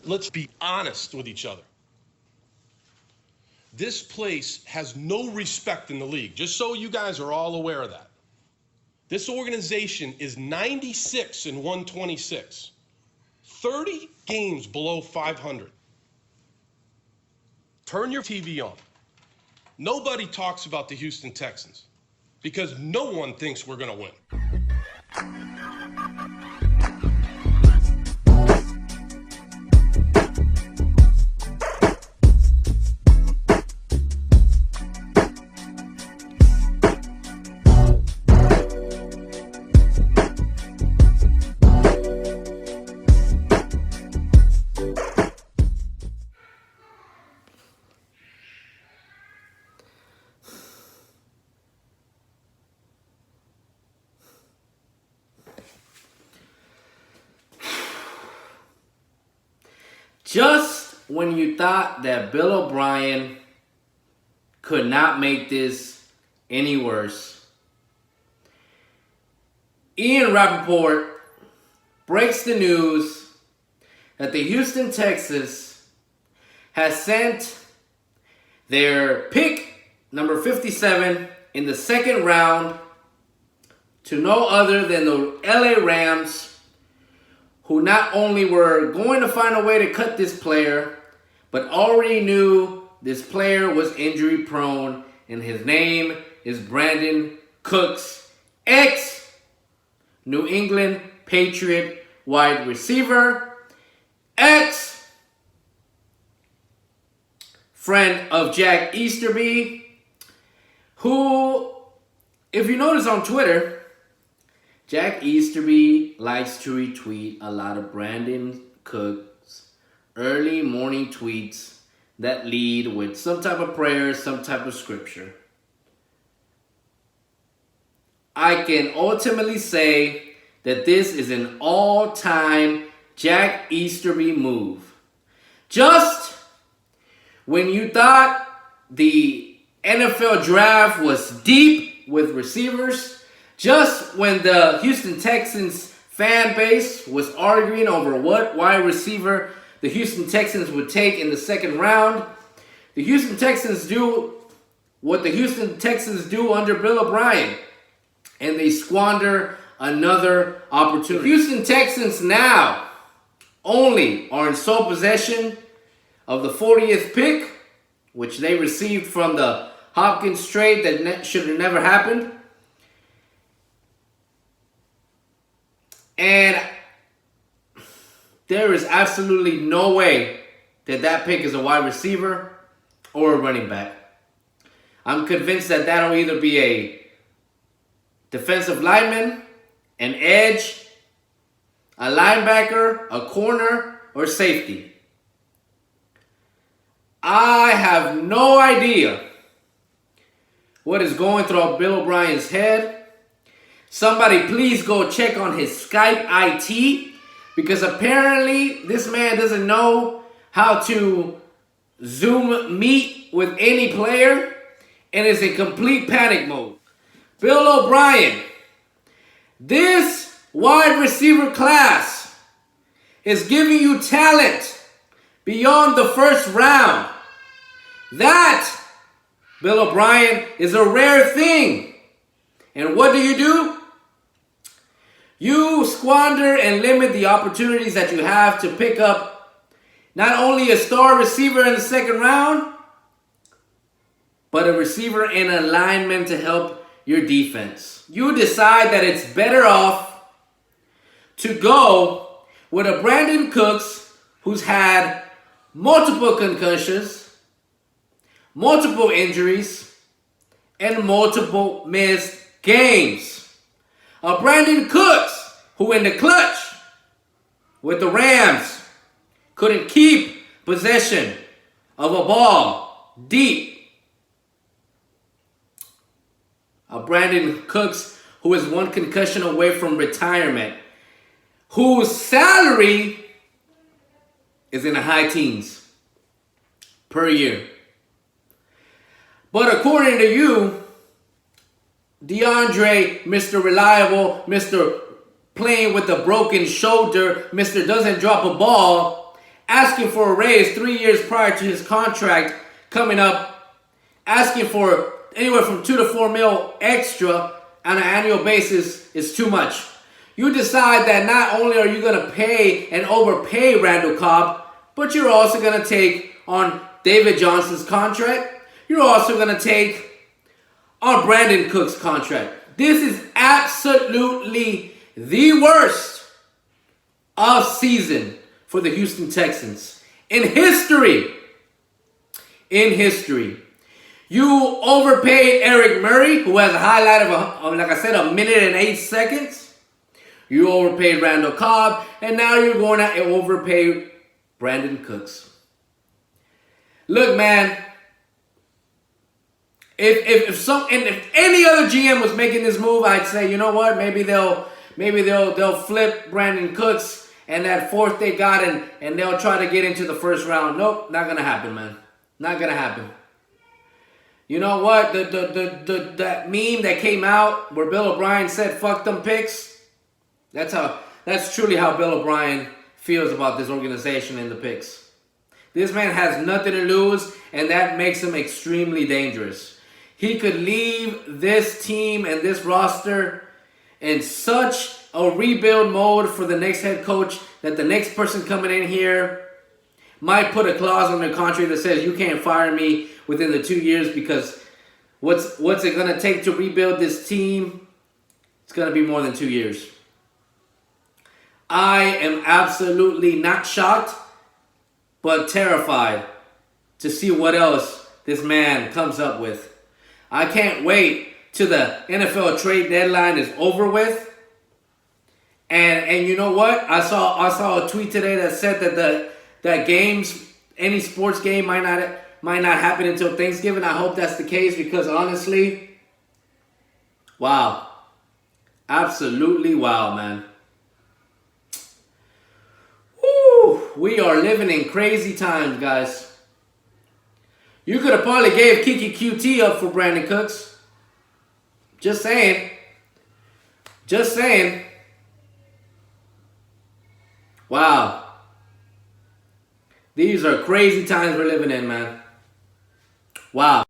let's be honest with each other. This place has no respect in the league, just so you guys are all aware of that. This organization is 96 and 126, 30 games below 500. Turn your TV on. Nobody talks about the Houston Texans because no one thinks we're going to win. Just when you thought that Bill O'Brien could not make this any worse, Ian Rappaport breaks the news that the Houston Texans has sent their pick, number 57, in the second round to no other than the LA Rams, who not only were going to find a way to cut this player, but already knew this player was injury prone, and his name is Brandon Cooks, ex-New England Patriot wide receiver, ex-friend of Jack Easterby, who, if you notice on Twitter, Jack Easterby likes to retweet a lot of Brandon Cooks' early morning tweets that lead with some type of prayer, some type of scripture. I can ultimately say that this is an all-time Jack Easterby move. Just when you thought the NFL draft was deep with receivers, just when the Houston Texans fan base was arguing over what wide receiver the Houston Texans would take in the second round, the Houston Texans do what the Houston Texans do under Bill O'Brien, and they squander another opportunity. The Houston Texans now only are in sole possession of the 40th pick, which they received from the Hopkins trade that should have never happened. And there is absolutely no way that that pick is a wide receiver or a running back. I'm convinced that that'll either be a defensive lineman, an edge, a linebacker, a corner, or safety. I have no idea what is going through Bill O'Brien's head. Somebody please go check on his Skype IT, because apparently this man doesn't know how to Zoom meet with any player and is in complete panic mode. Bill O'Brien, this wide receiver class is giving you talent beyond the first round. That, Bill O'Brien, is a rare thing. And what do? You squander and limit the opportunities that you have to pick up not only a star receiver in the second round, but a receiver and a lineman to help your defense. You decide that it's better off to go with a Brandon Cooks who's had multiple concussions, multiple injuries, and multiple missed games. A Brandon Cooks who in the clutch with the Rams couldn't keep possession of a ball deep. A Brandon Cooks who is one concussion away from retirement, whose salary is in the high teens per year. But according to you, DeAndre, Mr. Reliable, Mr. Playing with a broken shoulder, Mr. Doesn't drop a ball, asking for a raise 3 years prior to his contract coming up, asking for anywhere from 2 to 4 mil extra on an annual basis is too much. You decide that not only are you going to pay and overpay Randall Cobb, but you're also going to take on David Johnson's contract. You're also going to take on Brandon Cook's contract. This is absolutely the worst offseason for the Houston Texans in history. In history. You overpaid Eric Murray, who has a highlight of like I said, 1 minute and 8 seconds. You overpaid Randall Cobb, and now you're going to overpay Brandon Cooks. Look, man, if any other GM was making this move, I'd say, you know what? Maybe they'll flip Brandon Cooks and that fourth they got, and they'll try to get into the first round. Nope, not gonna happen, man. Not gonna happen. You know what? That meme that came out where Bill O'Brien said "fuck them picks." That's truly how Bill O'Brien feels about this organization and the picks. This man has nothing to lose, and that makes him extremely dangerous. He could leave this team and this roster in such a rebuild mode for the next head coach that the next person coming in here might put a clause on their contract that says you can't fire me within the 2 years, because what's it going to take to rebuild this team? It's going to be more than 2 years. I am absolutely not shocked, but terrified to see what else this man comes up with. I can't wait till the NFL trade deadline is over with. And you know what? I saw a tweet today that said that games, any sports game might not happen until Thanksgiving. I hope that's the case, because honestly, wow. Absolutely wow, man. Woo, we are living in crazy times, guys. You could have probably gave Kiki QT up for Brandon Cooks. Just saying. Just saying. Wow. These are crazy times we're living in, man. Wow.